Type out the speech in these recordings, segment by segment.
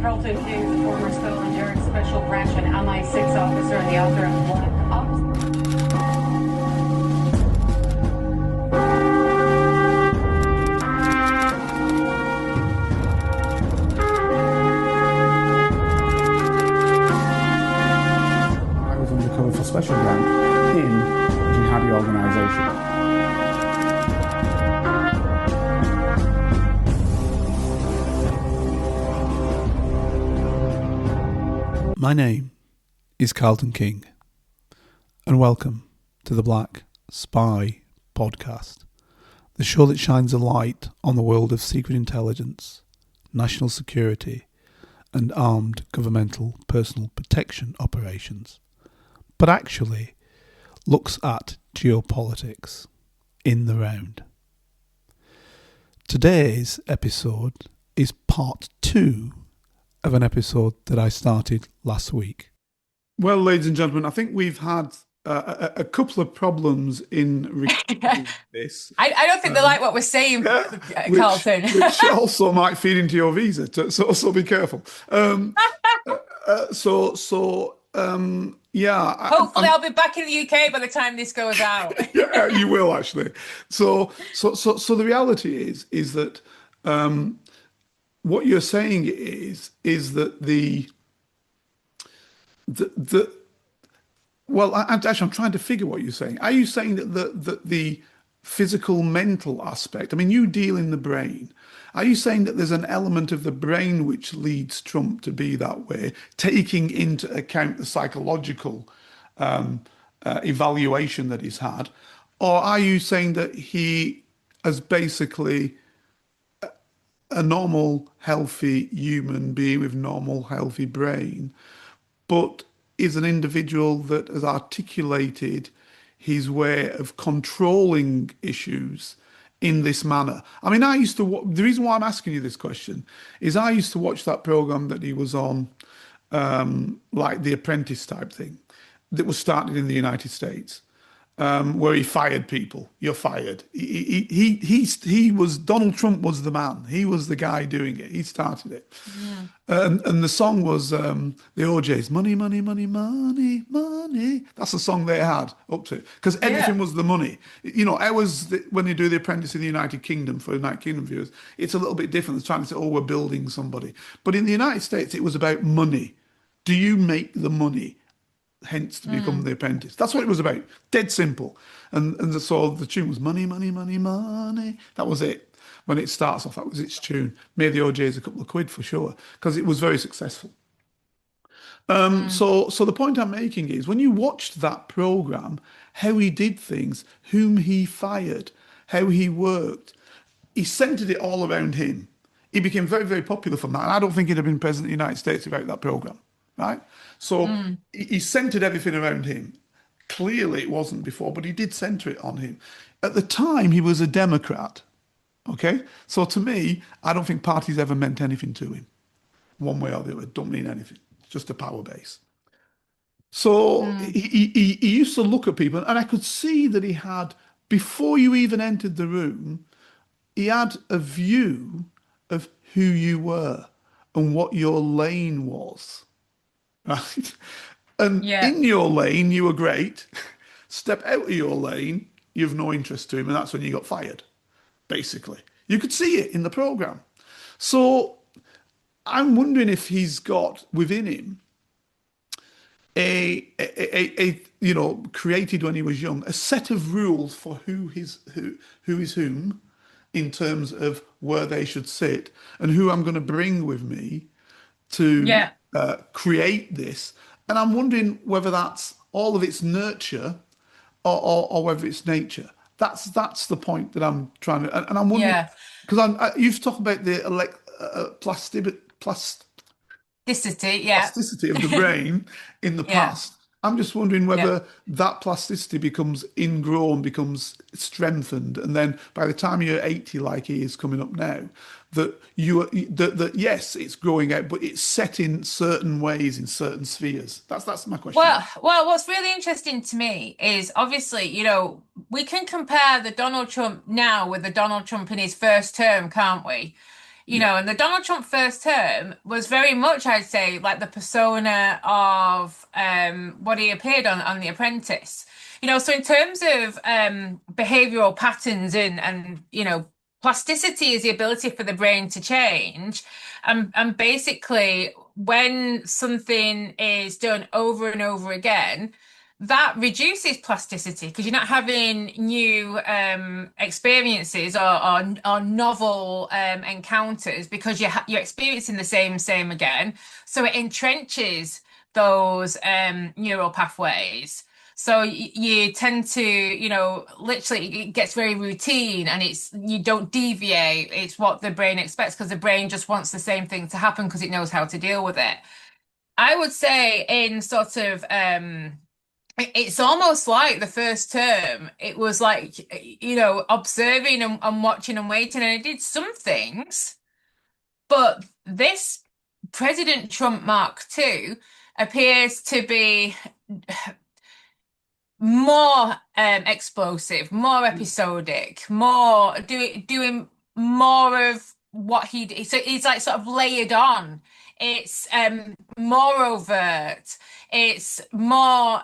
Carlton King, the former Scotland Yard Special Branch and MI6 officer and the author of Black Ops. I was undercover for Special Branch in a jihadi organisation. My name is Carlton King, and welcome to the Black Spy Podcast, the show that shines a light on the world of secret intelligence, national security, and armed governmental personal protection operations, but actually looks at geopolitics in the round. Today's episode is part 2 of an episode that I started last week. Well, ladies and gentlemen, I think we've had a couple of problems in recording this. I don't think they like what we're saying, Carlton. which also might feed into your visa, so be careful. Hopefully I'll be back in the UK by the time this goes out. Yeah, you will actually. So the reality is that what you're saying is that I'm trying to figure what you're saying. Are you saying that the physical mental aspect, I mean, you deal in the brain. Are you saying that there's an element of the brain which leads Trump to be that way, taking into account the psychological evaluation that he's had? Or are you saying that he has basically a normal, healthy human being with normal, healthy brain, but is an individual that has articulated his way of controlling issues in this manner? I mean, the reason why I'm asking you this question is I used to watch that program that he was on, like The Apprentice type thing, that was started in the United States. Where he fired people. You're fired. He was, Donald Trump was the man. He was the guy doing it. He started it. Yeah. And the song was the OJ's Money, Money, Money, Money, Money. That's the song they had up to it. Because everything was the money. You know, when you do The Apprentice in the United Kingdom, for United Kingdom viewers, it's a little bit different. It's trying to say, oh, we're building somebody. But in the United States, it was about money. Do you make the money? Hence to become The Apprentice. That's what it was about. Dead simple. And so the tune was Money, Money, Money, Money. That was it. When it starts off, that was its tune. Made the OJ's a couple of quid for sure, because it was very successful. So the point I'm making is when you watched that program, how he did things, whom he fired, how he worked, he centered it all around him. He became very, very popular from that. And I don't think he'd have been president of the United States without that program. Right? So he centered everything around him. Clearly it wasn't before, but he did center it on him. At the time, he was a Democrat. Okay? So to me, I don't think parties ever meant anything to him. One way or the other, don't mean anything. It's just a power base. So he used to look at people, and I could see that he had, before you even entered the room, he had a view of who you were and what your lane was. Right? And in your lane, you were great. Step out of your lane, you have no interest to him, and that's when you got fired, basically. You could see it in the program. So I'm wondering if he's got within him a created when he was young, a set of rules for who is whom in terms of where they should sit and who I'm going to bring with me to create this. And I'm wondering whether that's all of its nurture or whether it's nature. That's the point that I'm trying to, and I'm wondering, because you've talked about the plasticity of the brain in the past. I'm just wondering whether that plasticity becomes ingrown, becomes strengthened, and then by the time you're 80, like he is coming up now, that yes, it's growing out, but it's set in certain ways in certain spheres. That's my question. Well, what's really interesting to me is obviously, we can compare the Donald Trump now with the Donald Trump in his first term, can't we? And the Donald Trump first term was very much, I'd say, like the persona of what he appeared on The Apprentice. So in terms of behavioral patterns and plasticity is the ability for the brain to change. And basically, when something is done over and over again, that reduces plasticity because you're not having new experiences or novel encounters because you're experiencing the same again. So it entrenches those neural pathways. So you tend to, literally it gets very routine and you don't deviate. It's what the brain expects because the brain just wants the same thing to happen because it knows how to deal with it. I would say in sort of it's almost like the first term. It was like, observing and watching and waiting, and it did some things, but this President Trump Mark II appears to be more explosive, more episodic, more doing more of what so he's like sort of layered on. It's more overt. It's more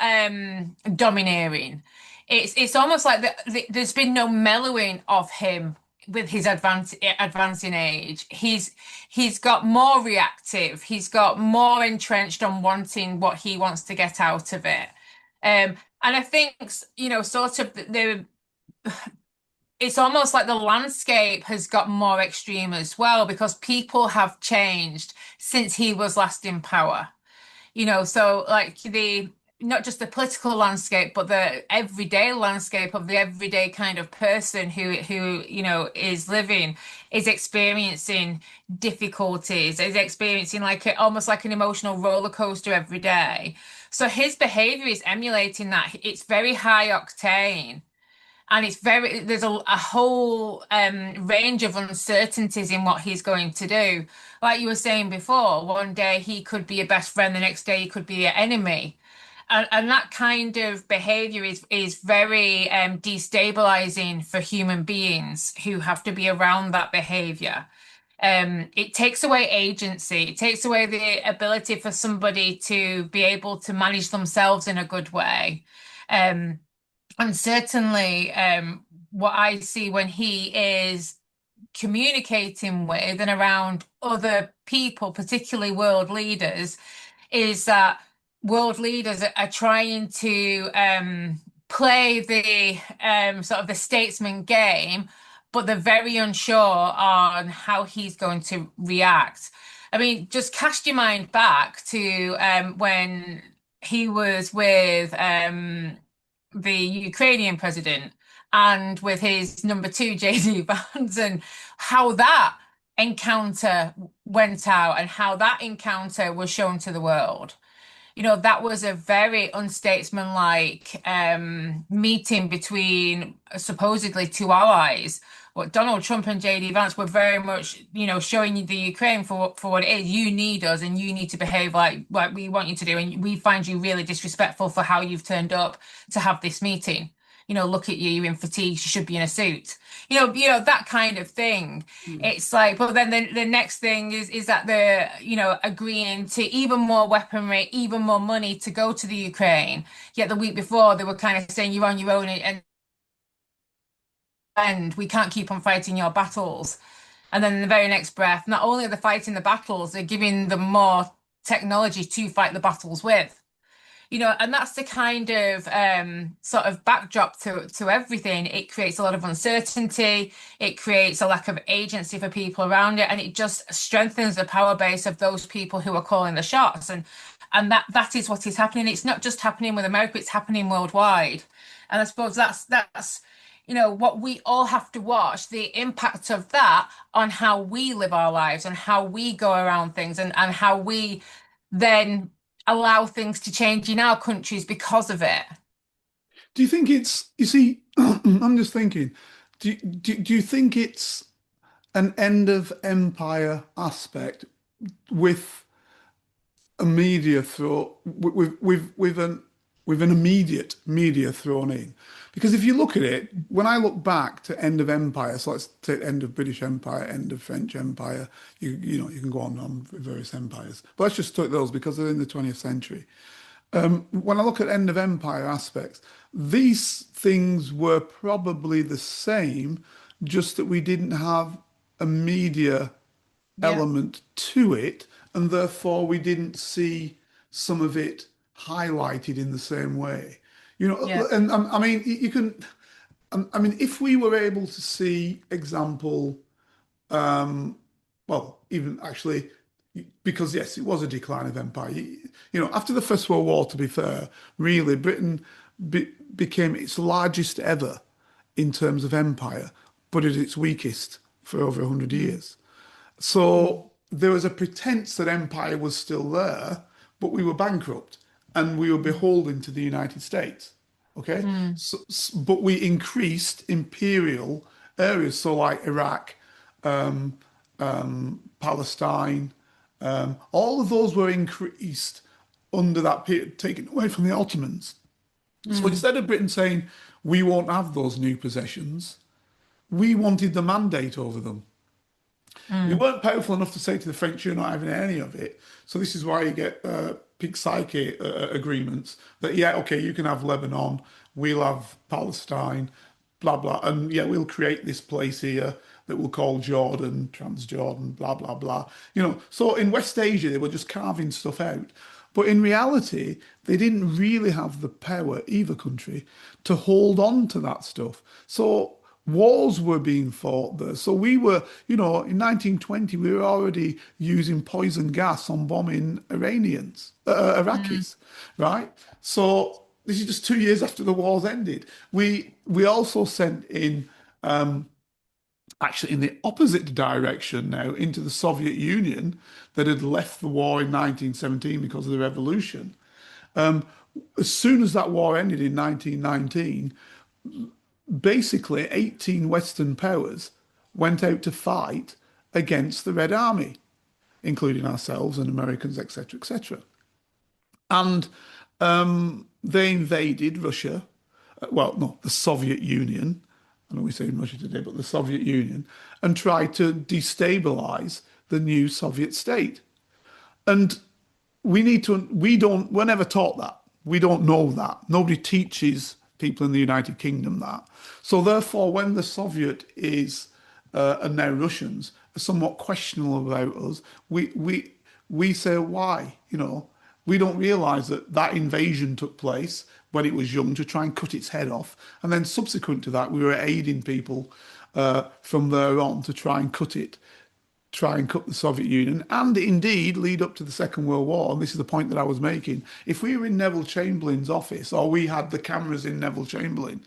domineering. It's almost like there's been no mellowing of him with his advancing age. He's got more reactive. He's got more entrenched on wanting what he wants to get out of it. And I think, sort of it's almost like the landscape has got more extreme as well because people have changed since he was last in power. So like not just the political landscape, but the everyday landscape of the everyday kind of person who is living, is experiencing difficulties, is experiencing almost like an emotional roller coaster every day. So his behavior is emulating that. It's very high octane. And there's a whole range of uncertainties in what he's going to do. Like you were saying before, one day he could be your best friend, the next day he could be your enemy. And that kind of behavior is very destabilizing for human beings who have to be around that behavior. It takes away agency. It takes away the ability for somebody to be able to manage themselves in a good way. And certainly, what I see when he is communicating with and around other people, particularly world leaders, is that world leaders are trying to play the sort of the statesman game, but they're very unsure on how he's going to react. I mean, just cast your mind back to when he was with the Ukrainian president and with his number two, JD Vance, and how that encounter went out and how that encounter was shown to the world. That was a very unstatesmanlike meeting between supposedly two allies. What Donald Trump and JD Vance were very much, showing you the Ukraine for what it is. You need us, and you need to behave like we want you to do. And we find you really disrespectful for how you've turned up to have this meeting. Look at you, you're in fatigue, you should be in a suit. That kind of thing. It's like, but then the next thing is that they're, agreeing to even more weaponry, even more money to go to the Ukraine. Yet the week before they were kind of saying you're on your own and we can't keep on fighting your battles. And then in the very next breath, not only are they fighting the battles, they're giving them more technology to fight the battles with. And that's the kind of sort of backdrop to everything. It creates a lot of uncertainty. It creates a lack of agency for people around it, and it just strengthens the power base of those people who are calling the shots. And that is what is happening. It's not just happening with America; it's happening worldwide. And I suppose that's what we all have to watch, the impact of that on how we live our lives and how we go around things and how we then allow things to change in our countries because of it. Do you think you see, I'm just thinking, do you think it's an end of empire aspect with a media throw, with an immediate media thrown in? Because if you look at it, when I look back to end of empire, so let's take end of British Empire, end of French Empire, you can go on with various empires. But let's just take those because they're in the 20th century. When I look at end of empire aspects, these things were probably the same, just that we didn't have a media Yeah. element to it, and therefore we didn't see some of it highlighted in the same way. Yeah. And I mean, you can, I mean, if we were able to see example, well, even actually, because yes, it was a decline of empire. After the First World War, to be fair, really, Britain became its largest ever in terms of empire, but at its weakest for over 100 years. So there was a pretense that empire was still there, but we were bankrupt and we were beholden to the United States. Okay, but we increased imperial areas, so like Iraq, Palestine, all of those were increased under that period, taken away from the Ottomans. So instead of Britain saying we won't have those new possessions, we wanted the mandate over them. We weren't powerful enough to say to the French, you're not having any of it. So this is why you get Peak Psyche agreements that, yeah, okay, you can have Lebanon, we'll have Palestine, blah, blah. And yeah, we'll create this place here that we'll call Jordan, Transjordan, blah, blah, blah. So in West Asia, they were just carving stuff out. But in reality, they didn't really have the power, either country, to hold on to that stuff. So wars were being fought there. So we were, in 1920, we were already using poison gas on bombing Iraqis, right? So this is just 2 years after the wars ended. We also sent in, actually in the opposite direction now, into the Soviet Union that had left the war in 1917 because of the revolution. As soon as that war ended in 1919, basically 18 Western powers went out to fight against the Red Army, including ourselves and Americans, etc., etc. And they invaded Russia. Well, not the Soviet Union. I know we say Russia today, but the Soviet Union, and tried to destabilize the new Soviet state. And we're never taught that. We don't know that. Nobody teaches people in the United Kingdom that. So therefore, when the Soviet and now Russians are somewhat questionable about us, we say why, we don't realize that invasion took place when it was young to try and cut its head off. And then subsequent to that, we were aiding people from there on to try and cut the Soviet Union, and indeed lead up to the Second World War. And this is the point that I was making. If we were in Neville Chamberlain's office, or we had the cameras in Neville Chamberlain,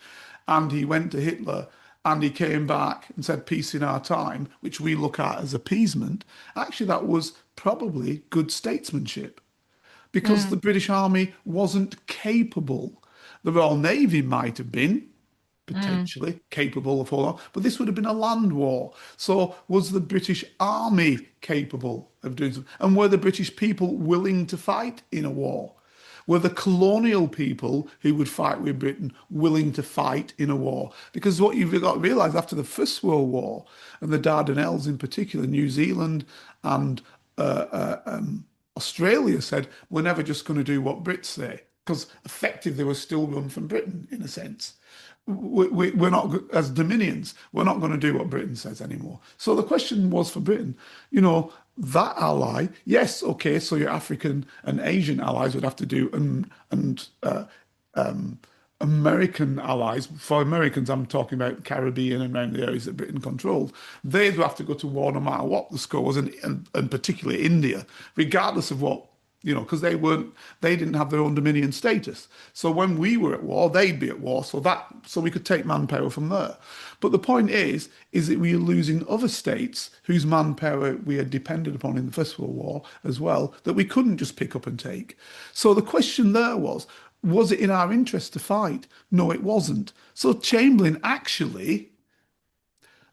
and he went to Hitler and he came back and said peace in our time, which we look at as appeasement, actually that was probably good statesmanship, because the British Army wasn't capable. The Royal Navy might have been potentially capable of holding on, but this would have been a land war. So was the British Army capable of doing something? And were the British people willing to fight in a war? Were the colonial people who would fight with Britain willing to fight in a war? Because what you've got to realise, after the First World War, and the Dardanelles in particular, New Zealand and Australia said, we're never just going to do what Brits say, because effectively they were still run from Britain, in a sense. We're not, as dominions, we're not going to do what Britain says anymore. So the question was for Britain, that ally, yes, okay, so your African and Asian allies would have to do, and American allies, for Americans, I'm talking about the Caribbean and around the areas that Britain controlled, they'd have to go to war no matter what the score was, and particularly India, regardless of what, because they didn't have their own dominion status. So when we were at war, they'd be at war, so we could take manpower from there. But the point is that we are losing other states whose manpower we had depended upon in the First World War as well, that we couldn't just pick up and take. So the question there was it in our interest to fight? No, it wasn't. So Chamberlain actually,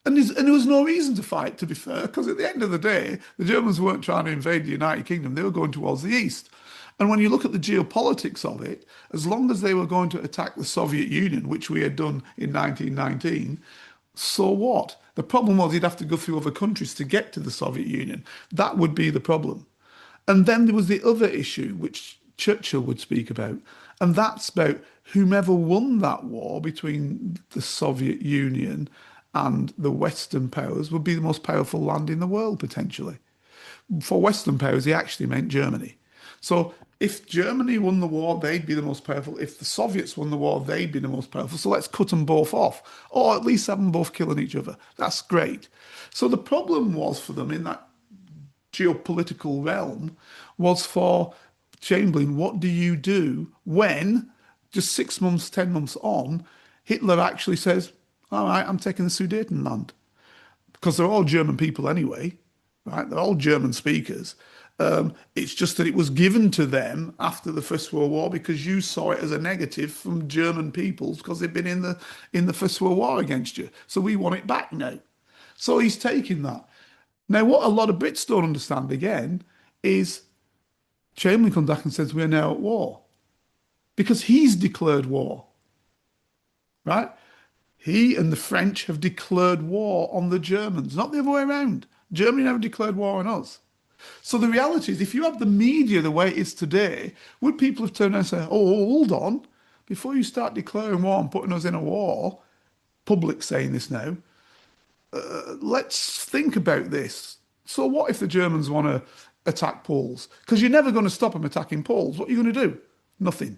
and there was no reason to fight, to be fair, because at the end of the day, the Germans weren't trying to invade the United Kingdom. They were going towards the east. And when you look at the geopolitics of it, as long as they were going to attack the Soviet Union, which we had done in 1919, so what? The problem was you'd have to go through other countries to get to the Soviet Union. That would be the problem. And then there was the other issue, which Churchill would speak about, and that's about whomever won that war between the Soviet Union and the Western powers would be the most powerful land in the world, potentially. For Western powers, he actually meant Germany. So if Germany won the war, they'd be the most powerful. If the Soviets won the war, they'd be the most powerful. So let's cut them both off, or at least have them both killing each other. That's great. So the problem was for them in that geopolitical realm was for Chamberlain, what do you do when just 6 months, 10 months on, Hitler actually says, all right, I'm taking the Sudetenland. Because they're all German people anyway, right? They're all German speakers. It's just that it was given to them after the First World War because you saw it as a negative from German peoples because they've been in the First World War against you. So we want it back now. So he's taking that. Now, what a lot of Brits don't understand again is Chamberlain comes back and says we're now at war because he's declared war, right? He and the French have declared war on the Germans, not the other way around. Germany never declared war on us. So the reality is, if you have the media the way it is today, would people have turned around and said, oh, hold on, before you start declaring war and putting us in a war, public saying this now, let's think about this. So what if the Germans want to attack Poles? Because you're never going to stop them attacking Poles. What are you going to do? Nothing.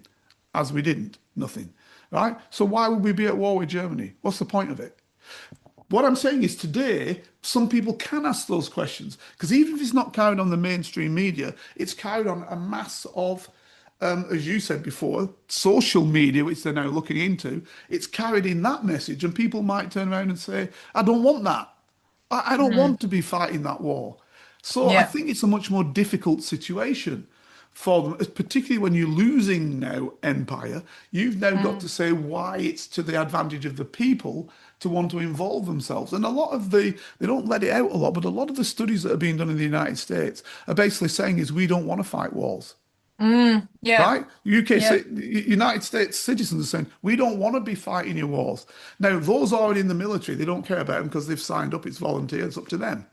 As we didn't. Nothing. Right? So why would we be at war with Germany? What's the point of it? What I'm saying is today, some people can ask those questions because even if it's not carried on the mainstream media, it's carried on a mass of, as you said before, social media, which they're now looking into. It's carried in that message, and people might turn around and say, I don't want that. I don't want to be fighting that war. So I Yeah. think it's a much more difficult situation for them, particularly when you're losing now empire. You've now got to say why it's to the advantage of the people to want to involve themselves. And a lot of they don't let it out a lot, but a lot of the studies that are being done in the United States are basically saying is we don't want to fight wars. Yeah. Right? UK, Yeah. United States citizens are saying, we don't want to be fighting your wars. Now, those already in the military, they don't care about them because they've signed up, it's volunteer, it's up to them.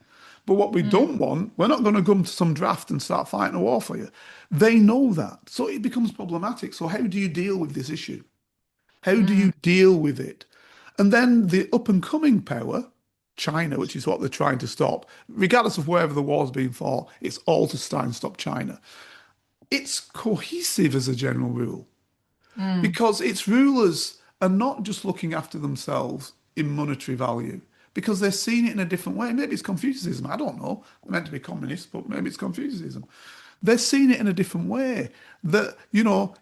But what we don't want, we're not going to come to some draft and start fighting a war for you. They know that. So it becomes problematic. So how do you deal with this issue? How do you deal with it? And then the up and coming power, China, which is what they're trying to stop, regardless of wherever the war's being fought, it's all to try and stop China. It's cohesive as a general rule because its rulers are not just looking after themselves in monetary value because they're seeing it in a different way. Maybe it's Confucianism. I don't know. They're meant to be communists, but maybe it's Confucianism. They're seeing it in a different way. That,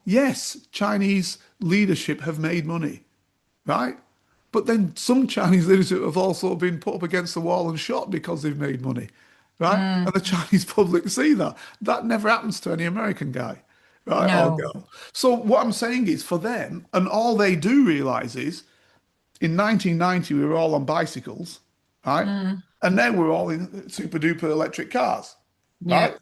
yes, Chinese leadership have made money, right? But then some Chinese leadership have also been put up against the wall and shot because they've made money, right? And the Chinese public see that. That never happens to any American guy, right? Or No. girl. So what I'm saying is for them, and all they do realize is in 1990, we were all on bicycles, right? And now we're all in super duper electric cars, Yeah. right?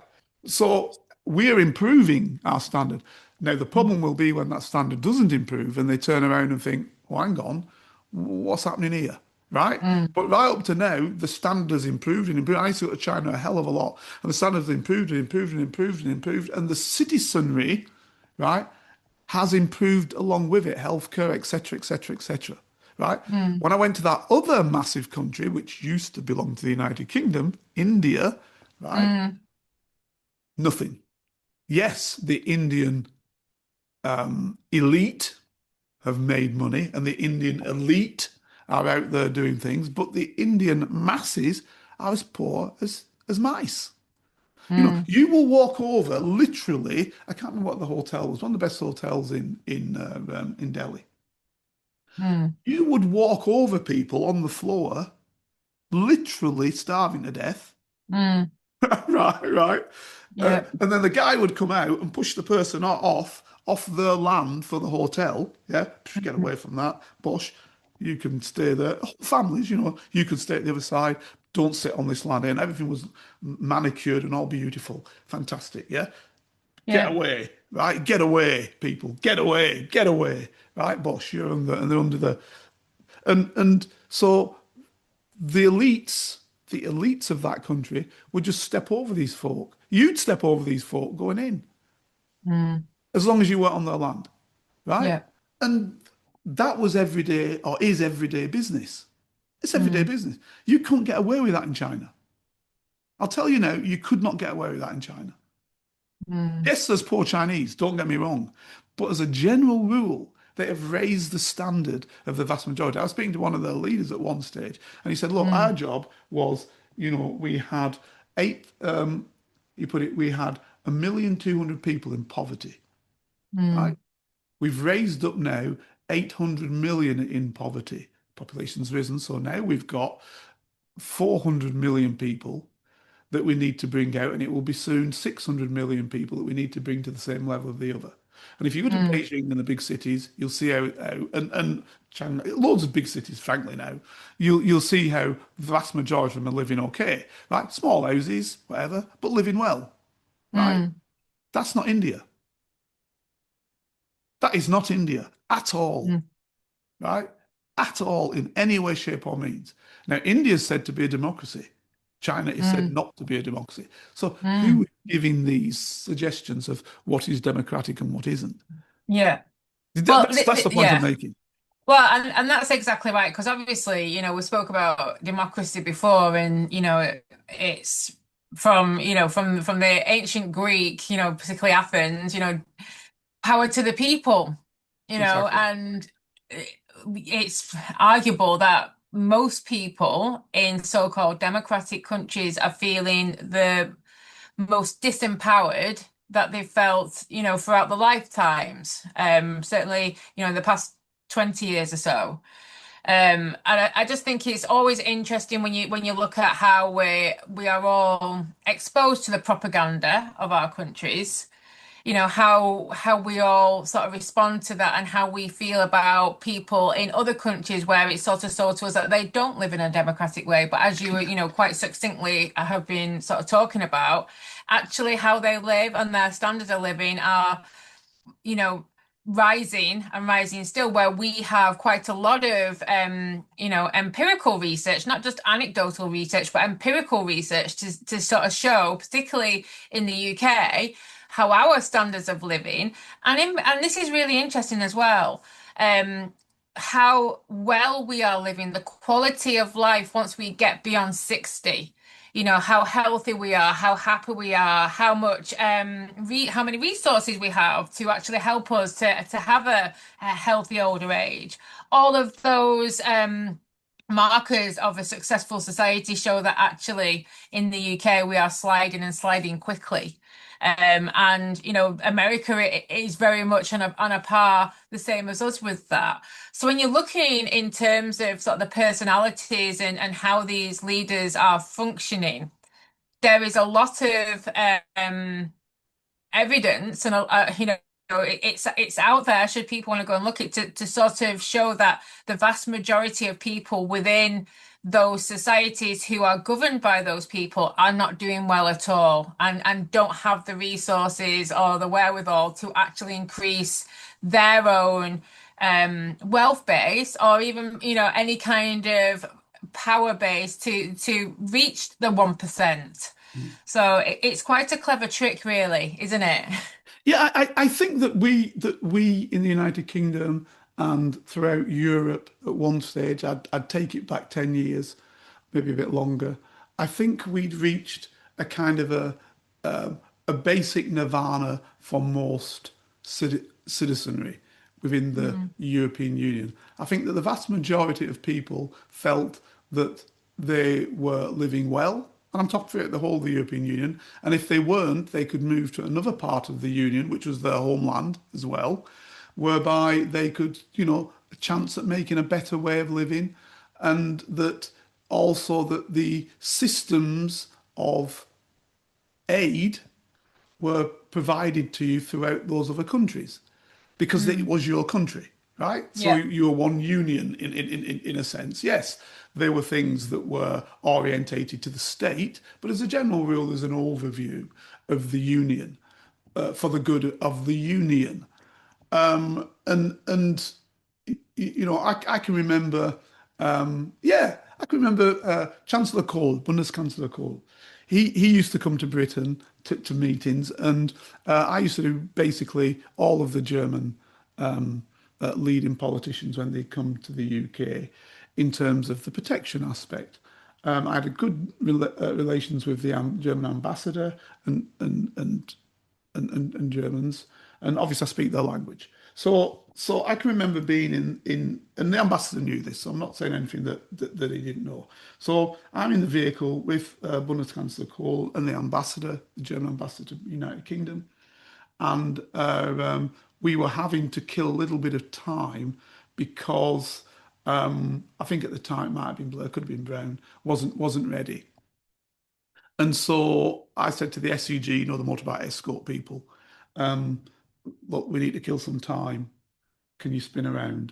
So we're improving our standard. Now, the problem will be when that standard doesn't improve and they turn around and think, well, hang on, what's happening here? Right? But right up to now, the standard has improved and improved. I used to go to China a hell of a lot, and the standard has improved and improved and improved and improved. And the citizenry, right, has improved along with it, healthcare, etc., etc., etc. Right? When I went to that other massive country, which used to belong to the United Kingdom, India, right? Nothing. Yes, the Indian elite have made money and the Indian elite are out there doing things, but the Indian masses are as poor as mice. You will walk over literally. I can't remember what the hotel was. One of the best hotels in Delhi. You would walk over people on the floor, literally starving to death. Right, right. Yeah. And then the guy would come out and push the person off their land for the hotel. Yeah, get away from that. Bosh, you can stay there. Whole families, you can stay at the other side. Don't sit on this land. And everything was manicured and all beautiful. Fantastic, yeah? Get Yeah. away, right? Get away, people. Get away, get away, right? Boss, you're under, and they're under and so the elites of that country would just step over these folk. You'd step over these folk going in, Mm. as long as you weren't on their land, right? Yeah. And that was everyday or is everyday business. It's everyday Mm. business. You couldn't get away with that in China. I'll tell you now, you could not get away with that in China. Mm. Yes, there's poor Chinese, don't get me wrong. But as a general rule, they have raised the standard of the vast majority. I was speaking to one of their leaders at one stage, and he said, look, our Mm. job was, we had you put it, we had 1,200,000 people in poverty, right? Mm. We've raised up now 800 million in poverty. Population's risen, so now we've got 400 million people that we need to bring out, and it will be soon 600 million people that we need to bring to the same level of the other. And if you go to Mm. Beijing and the big cities, you'll see how and Shanghai, loads of big cities, frankly now, you'll see how the vast majority of them are living okay, right? Small houses, whatever, but living well, right? Mm. That's not India. That is not India at all, Mm. right? At all in any way, shape, or means. Now, India is said to be a democracy. China is said Mm. not to be a democracy. So who Mm. is giving these suggestions of what is democratic and what isn't? Yeah. Well, That's the point I'm yeah. making. Well, and that's exactly right, because obviously, we spoke about democracy before, and it's from from the ancient Greek, particularly Athens, power to the people, Exactly. and it's arguable that most people in so-called democratic countries are feeling the most disempowered that they've felt, throughout their lifetimes. Certainly, in the past 20 years or so. And I just think it's always interesting when you look at how we are all exposed to the propaganda of our countries, how we all sort of respond to that and how we feel about people in other countries where it's sort of sold to us that they don't live in a democratic way, but as you quite succinctly have been sort of talking about, actually how they live and their standards of living are, you know rising and rising still, where we have quite a lot of empirical research, not just anecdotal research, but empirical research to sort of show, particularly in the UK, how our standards of living, and this is really interesting as well, how well we are living, the quality of life once we get beyond 60. How healthy we are, how happy we are, how much how many resources we have to actually help us to have a healthy older age. All of those markers of a successful society show that actually in the UK we are sliding and sliding quickly. And America is very much on a par the same as us with that. So when you're looking in terms of sort of the personalities and how these leaders are functioning, there is a lot of evidence, and it's out there should people want to go and look at to sort of show that the vast majority of people within those societies who are governed by those people are not doing well at all, and don't have the resources or the wherewithal to actually increase their own wealth base, or even any kind of power base to reach the 1%. So it's quite a clever trick, really, isn't it? Yeah, I think that we in the United Kingdom and throughout Europe at one stage, I'd take it back 10 years, maybe a bit longer. I think we'd reached a kind of a basic nirvana for most citizenry within the Mm. European Union. I think that the vast majority of people felt that they were living well. And I'm talking throughout the whole of the European Union. And if they weren't, they could move to another part of the Union, which was their homeland as well, whereby they could, a chance at making a better way of living. And that also that the systems of aid were provided to you throughout those other countries because it Mm. was your country, right? So Yeah. you were one union in a sense. Yes, there were things that were orientated to the state, but as a general rule, there's an overview of the union. for the good of the Union. And I can remember, yeah, I can remember Chancellor Kohl, Bundeskanzler Kohl. He used to come to Britain to meetings, and I used to do basically all of the German leading politicians when they come to the UK in terms of the protection aspect. I had a good relations with the German ambassador and Germans, and obviously I speak their language. So I can remember being and the ambassador knew this, so I'm not saying anything that he didn't know. So I'm in the vehicle with Bundeskanzler Kohl and the ambassador, the German ambassador to the United Kingdom, and we were having to kill a little bit of time because I think at the time it might have been Blair, could have been Brown, wasn't ready. And so I said to the SEG, the motorbike escort people, look, we need to kill some time. Can you spin around?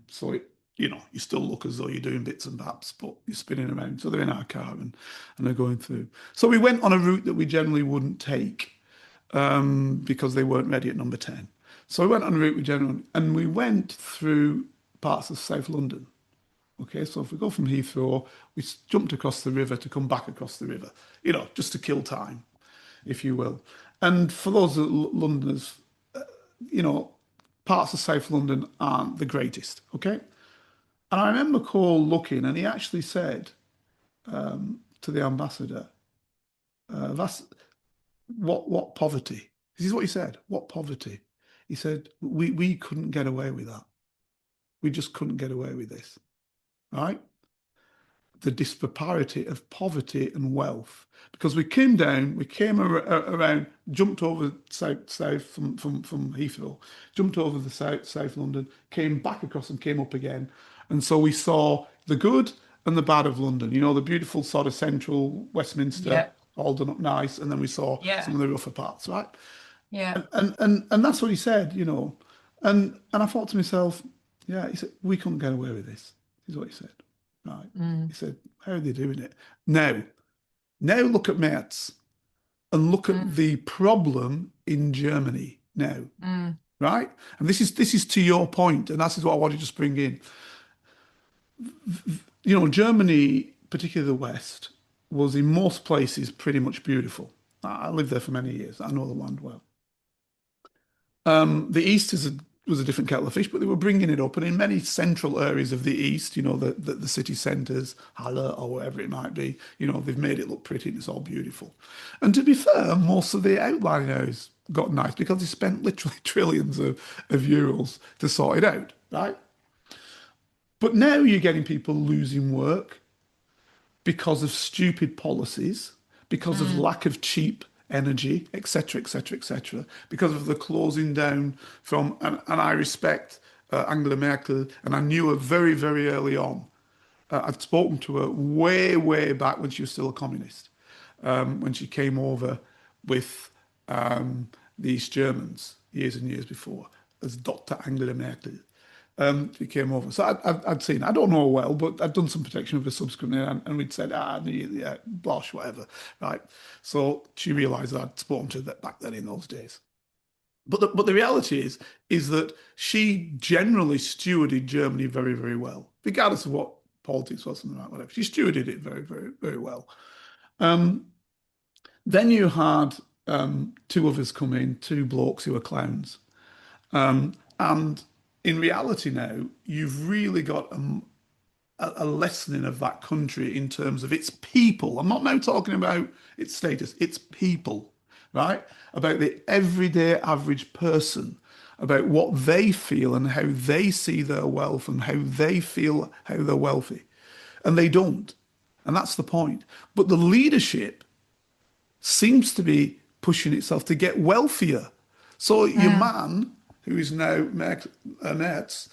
So you still look as though you're doing bits and bats, but you're spinning around. So they're in our car and they're going through. So we went on a route that we generally wouldn't take because they weren't ready at number 10. So we went on a route and we went through parts of South London. Okay, so if we go from Heathrow, we jumped across the river to come back across the river, just to kill time, if you will. And for those Londoners, parts of South London aren't the greatest, okay? And I remember Cole looking, and he actually said to the ambassador, that's what poverty? This is what he said, what poverty? He said, we couldn't get away with that. We just couldn't get away with this. Right? The disparity of poverty and wealth. Because we came around, jumped over south from Heathrow, jumped over the south London, came back across and came up again. And so we saw the good and the bad of London, the beautiful sort of central Westminster, all done up nice. And then we saw some of the rougher parts, right? Yeah. And that's what he said, And I thought to myself, yeah, he said, we couldn't get away with this. Is what he said. Right. He said, how are they doing it? Now look at Merz and look at the problem in Germany now. Right? And this is to your point, and this is what I want to just bring in. Germany, particularly the West, was in most places pretty much beautiful. I lived there for many years. I know the land well. The East was a different kettle of fish, but they were bringing it up. And in many central areas of the East, the city centres, Halle or wherever it might be, they've made it look pretty and it's all beautiful. And to be fair, most of the outlying areas got nice because they spent literally trillions of euros to sort it out, right? But now you're getting people losing work because of stupid policies, because of lack of cheap energy, etc., etc., etc., because of the closing down from, and I respect Angela Merkel, and I knew her very, very early on. I'd spoken to her way, way back when she was still a communist, when she came over with the East Germans years and years before, as Dr. Angela Merkel. She came over. So I'd seen, I don't know her well, but I'd done some protection with her subsequently, and we'd said, yeah, Bosch, whatever, right? So she realised that I'd spoken to her back then in those days. But the reality is that she generally stewarded Germany very, very well, regardless of what politics was and whatever. She stewarded it very, very, very well. Then you had two others come in, two blokes who were clowns. And in reality now, you've really got a lessening of that country in terms of its people. I'm not now talking about its status, its people, right? About the everyday average person, about what they feel and how they see their wealth and how they feel how they're wealthy. And they don't. And that's the point. But the leadership seems to be pushing itself to get wealthier. So your man, who is now Merz,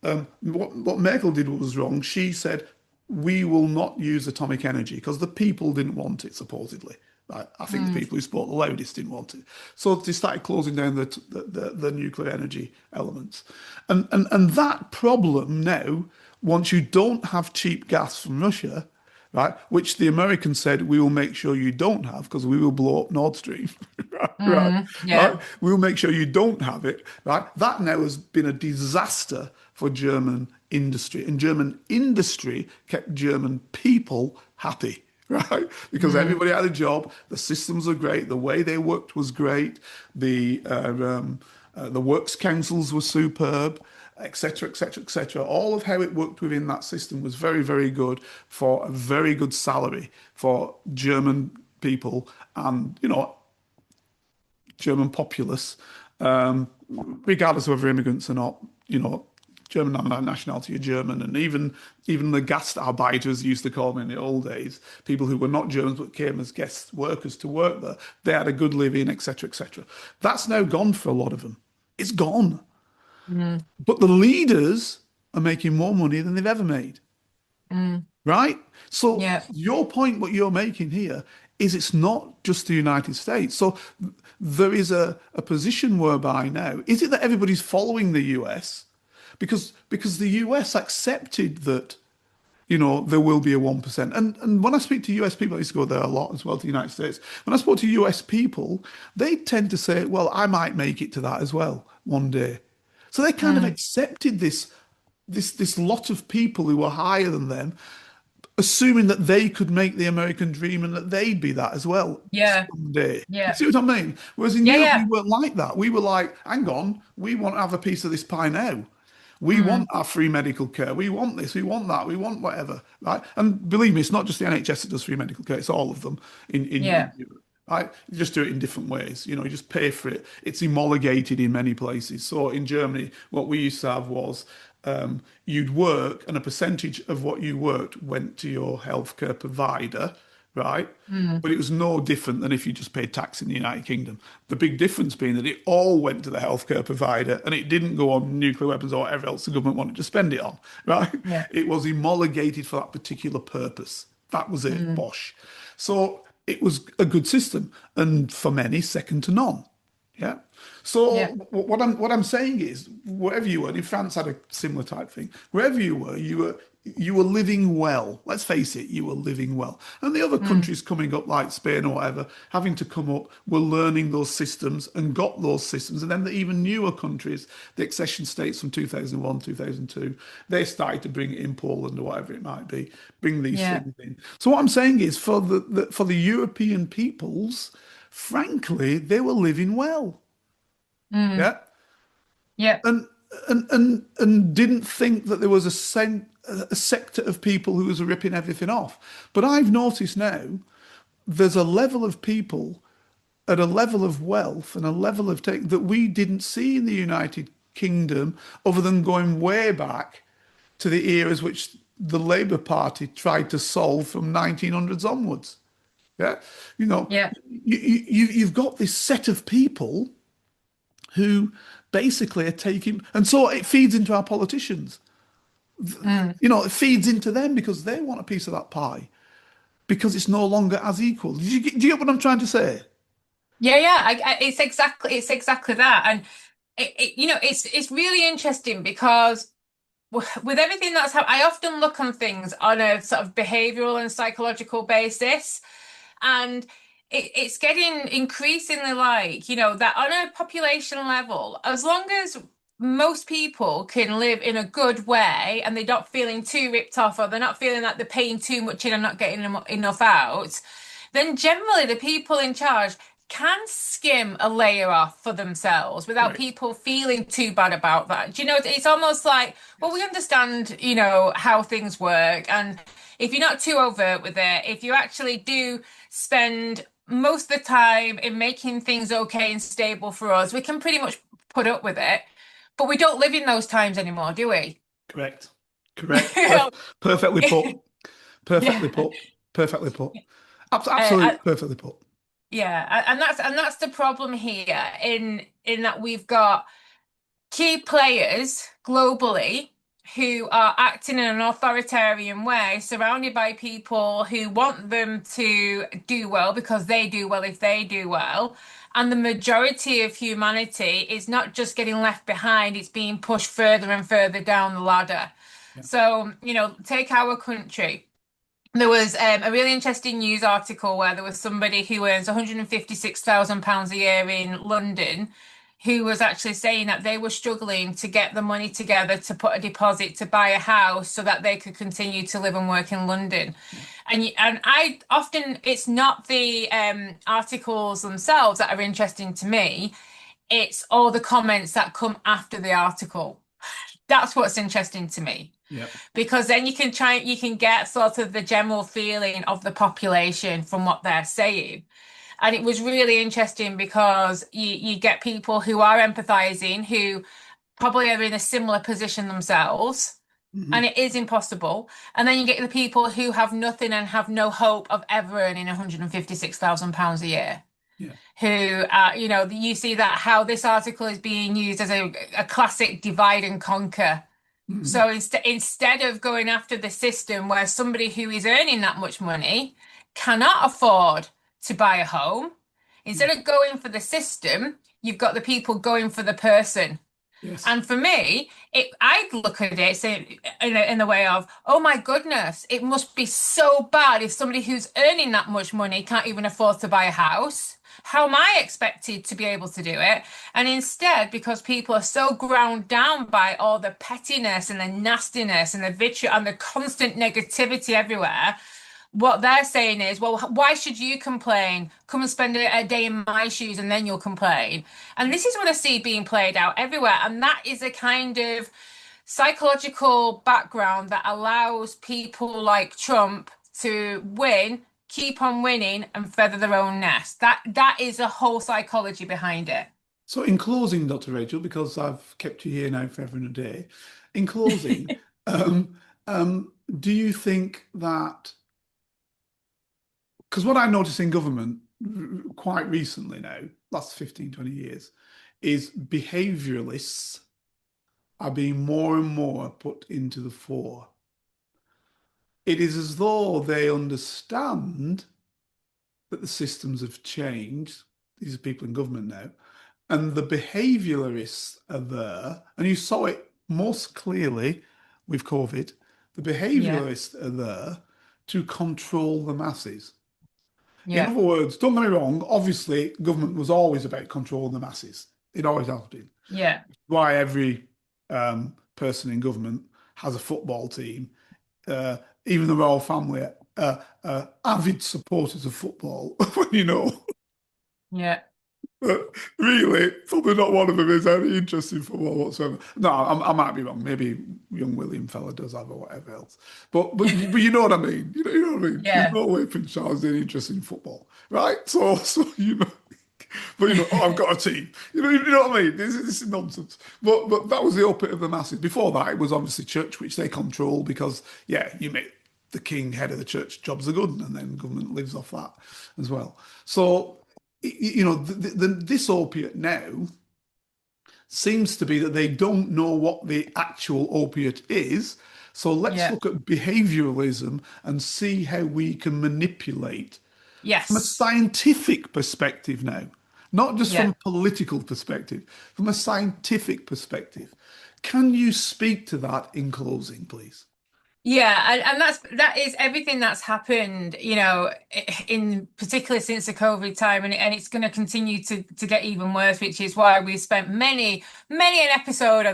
what Merkel did was wrong. She said, we will not use atomic energy because the people didn't want it, supposedly. I think the people who spoke the loudest didn't want it. So they started closing down the nuclear energy elements. And that problem now, once you don't have cheap gas from Russia, right? Which the Americans said, we will make sure you don't have because we will blow up Nord Stream, right? Right? Yeah. We will make sure you don't have it, right? That now has been a disaster for German industry, and German industry kept German people happy. Right, because Mm. everybody had a job, the systems were great, the way they worked was great, the works councils were superb, etc., etc., etc. All of how it worked within that system was very, very good for a very good salary for German people and, German populace, regardless of whether immigrants or not, German nationality or German, and even the Gastarbeiters used to call them in the old days, people who were not Germans but came as guest workers to work there. They had a good living, etc., etc. That's now gone for a lot of them. It's gone. Mm. But the leaders are making more money than they've ever made. Mm. Right? So Yeah. your point, what you're making here, is it's not just the United States. So there is a position whereby now, is it that everybody's following the US? Because the US accepted that, there will be a 1%. And when I speak to US people, I used to go there a lot as well to the United States. When I spoke to US people, they tend to say, well, I might make it to that as well one day. So they kind of Mm. accepted this lot of people who were higher than them, assuming that they could make the American dream and that they'd be that as well Yeah. someday. You Yeah. see what I mean? Whereas in Yeah. Europe, we Yeah. weren't like that. We were like, hang on, we want to have a piece of this pie now. We want Mm. our free medical care. We want this. We want that. We want whatever, right? And believe me, it's not just the NHS that does free medical care. It's all of them in Yeah. Europe, right? You just do it in different ways. You just pay for it. It's homologated in many places. So in Germany, what we used to have was you'd work, and a percentage of what you worked went to your healthcare provider, right? Mm. But it was no different than if you just paid tax in the United Kingdom. The big difference being that it all went to the healthcare provider and it didn't go on nuclear weapons or whatever else the government wanted to spend it on, right? Yeah. It was homologated for that particular purpose. That was it, Mm. bosh. So it was a good system, and for many, second to none. Yeah. So Yeah. what I'm saying is, wherever you were, and in France had a similar type thing. Wherever you were living well. Let's face it, you were living well. And the other Mm. countries coming up, like Spain or whatever, having to come up, were learning those systems and got those systems. And then the even newer countries, the accession states from 2001, 2002, they started to bring it in, Poland or whatever it might be, bring these Yeah. things in. So what I'm saying is, for the European peoples, frankly, they were living well. Mm. Yeah. Yeah. And didn't think that there was a sector of people who was ripping everything off. But I've noticed now there's a level of people at a level of wealth and a level of tech that we didn't see in the United Kingdom, other than going way back to the eras which the Labour Party tried to solve from 1900s onwards. Yeah, you know, Yeah. you've got this set of people who basically are taking, and so it feeds into our politicians. Mm. It feeds into them because they want a piece of that pie because it's no longer as equal. Do you get what I'm trying to say? Yeah. Yeah. It's exactly that. And it's really interesting because with everything that's happened, I often look on things on a sort of behavioral and psychological basis. And it's getting increasingly like, that on a population level, as long as most people can live in a good way and they're not feeling too ripped off, or they're not feeling like they're paying too much in and not getting enough out, then generally the people in charge can skim a layer off for themselves without Correct. people feeling too bad about that. Do you know, it's almost like, well, we understand, how things work. And if you're not too overt with it, if you actually do spend most of the time in making things okay and stable for us, we can pretty much put up with it. But we don't live in those times anymore, do we? Correct. Correct. Perfectly put. Perfectly Yeah. put. Perfectly put. Uh, Absolutely perfectly put. yeah, and that's the problem here in that we've got key players globally who are acting in an authoritarian way, surrounded by people who want them to do well because they do well if they do well. And the majority of humanity is not just getting left behind, it's being pushed further and further down the ladder. Yeah. So, take our country. There was a really interesting news article where there was somebody who earns £156,000 a year in London who was actually saying that they were struggling to get the money together to put a deposit to buy a house so that they could continue to live and work in London. Yeah. And I often, it's not the articles themselves that are interesting to me, it's all the comments that come after the article. That's what's interesting to me Yeah. because then you can get sort of the general feeling of the population from what they're saying. And it was really interesting because you get people who are empathizing, who probably are in a similar position themselves, Hmm. and it is impossible. And then you get the people who have nothing and have no hope of ever earning £156,000 a year. Yeah. Who, you see that how this article is being used as a classic divide and conquer. Hmm. So instead of going after the system where somebody who is earning that much money cannot afford to buy a home, Yeah. instead of going for the system, you've got the people going for the person. Yes. And for me, I'd look at it say, in the way of, oh my goodness, it must be so bad if somebody who's earning that much money can't even afford to buy a house. How am I expected to be able to do it? And instead, because people are so ground down by all the pettiness and the nastiness and the vitriol and the constant negativity everywhere, what they're saying is, well, why should you complain? Come and spend a day in my shoes and then you'll complain. And this is what I see being played out everywhere. And that is a kind of psychological background that allows people like Trump to win, keep on winning, and feather their own nest. That is a whole psychology behind it. So, in closing, Dr. Rachel, because I've kept you here now forever and a day, in closing, um, do you think that, because what I notice in government quite recently now, last 15, 20 years, is behaviouralists are being more and more put into the fore. It is as though they understand that the systems have changed. These are people in government now. And the behavioralists are there. And you saw it most clearly with COVID. The Yeah, behavioralists are there to control the masses. In yeah, other words, don't get me wrong, obviously, government was always about controlling the masses. It always has been. yeah, Why every person in government has a football team, uh, even the royal family avid supporters of football, you know. yeah, But really, probably not one of them is any interest in football whatsoever. No, I might be wrong. Maybe young William fella does have or whatever else. But you know what I mean. You know what I mean. There's yeah. no way Prince Charles is any interest in football, right? So you know. But oh, I've got a team. You know what I mean? This is nonsense. But that was the opiate of the masses. Before that, it was obviously church, which they control because yeah, you make the king head of the church, jobs are good, and then government lives off that as well. So this opiate now seems to be that they don't know what the actual opiate is. So let's Yeah. look at behavioralism and see how we can manipulate from a Yes. scientific perspective now, not just from Yeah. a political perspective, from a scientific perspective. Can you speak to that in closing, please? Yeah, and that is everything that's happened, in particular since the COVID time, and it's going to continue to get even worse, which is why we spent many an episode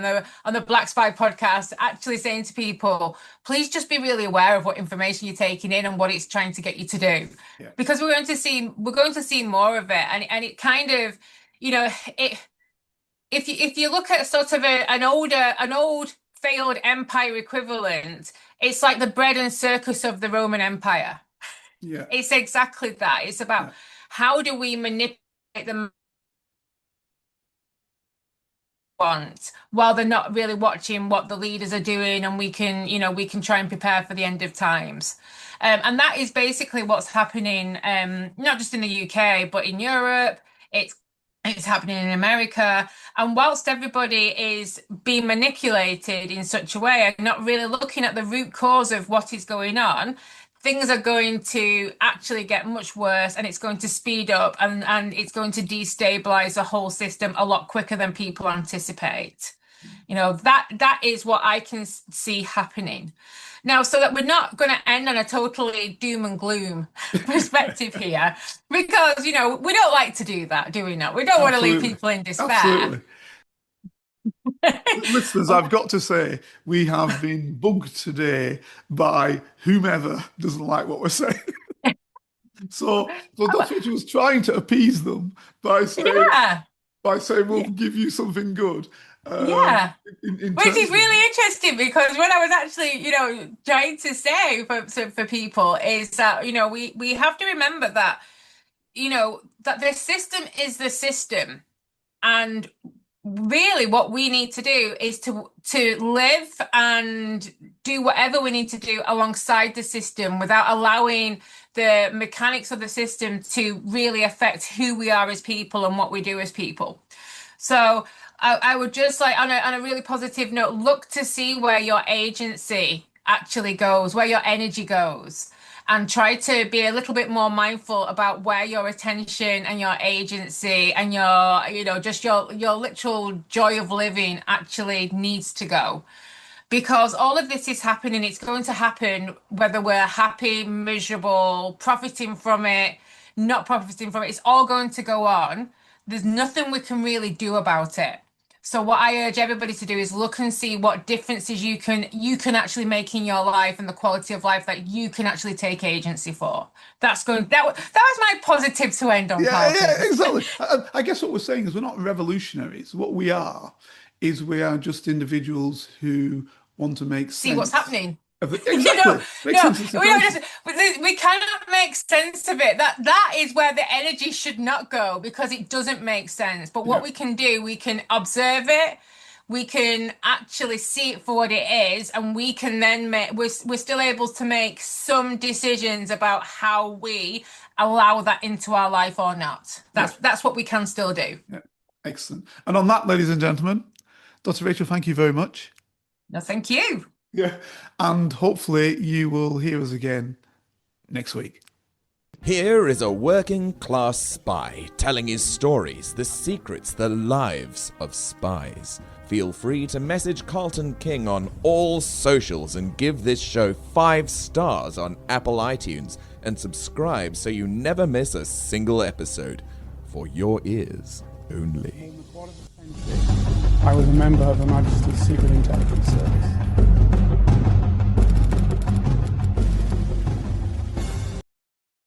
on the Black Spy podcast actually saying to people, please just be really aware of what information you're taking in and what it's trying to get you to do, Yeah. because we're going to see more of it, and it kind of, it if you look at sort of an old failed empire equivalent, it's like the bread and circus of the Roman Empire. Yeah. It's exactly that. It's about Yeah. how do we manipulate them want while they're not really watching what the leaders are doing, and we can try and prepare for the end of times. And that is basically what's happening, not just in the UK, but in Europe. It's it's happening in America. And whilst everybody is being manipulated in such a way and not really looking at the root cause of what is going on, things are going to actually get much worse, and it's going to speed up, and it's going to destabilize the whole system a lot quicker than people anticipate. You know, that is what I can see happening. Now, so that we're not going to end on a totally doom and gloom perspective here, because, you know, we don't like to do that, do we not? We don't want to leave people in despair. Absolutely. Listeners, I've got to say, we have been bugged today by whomever doesn't like what we're saying. So Dr. Richard was trying to appease them by saying, we'll give you something good. Which is really interesting, because when I was actually, you know, trying to say for people is that, you know, we have to remember that, you know, that the system is the system, and really what we need to do is to live and do whatever we need to do alongside the system without allowing the mechanics of the system to really affect who we are as people and what we do as people. So I would just like, on a really positive note, look to see where your agency actually goes, where your energy goes, and try to be a little bit more mindful about where your attention and your agency and your, you know, just your literal joy of living actually needs to go. Because all of this is happening, it's going to happen whether we're happy, miserable, profiting from it, not profiting from it. It's all going to go on. There's nothing we can really do about it. So what I urge everybody to do is look and see what differences you can actually make in your life and the quality of life that you can actually take agency for. That was my positive to end on. Yeah, exactly. I guess what we're saying is we're not revolutionaries. What we are is we are just individuals who want to make see what's happening. Exactly. We cannot make sense of it. That is where the energy should not go, because it doesn't make sense. But what we can do, we can observe it, we can actually see it for what it is, and we can then we're still able to make some decisions about how we allow that into our life or not. That's what we can still do. Yeah. Excellent. And on that, ladies and gentlemen, Dr. Rachel, thank you very much. No, thank you. Yeah, and hopefully you will hear us again next week. Here is a working class spy telling his stories, the secrets, the lives of spies. Feel free to message Carlton King on all socials and give this show 5 stars on Apple iTunes, and subscribe so you never miss a single episode, for your ears only. I was a member of Her Majesty's Secret Intelligence Service.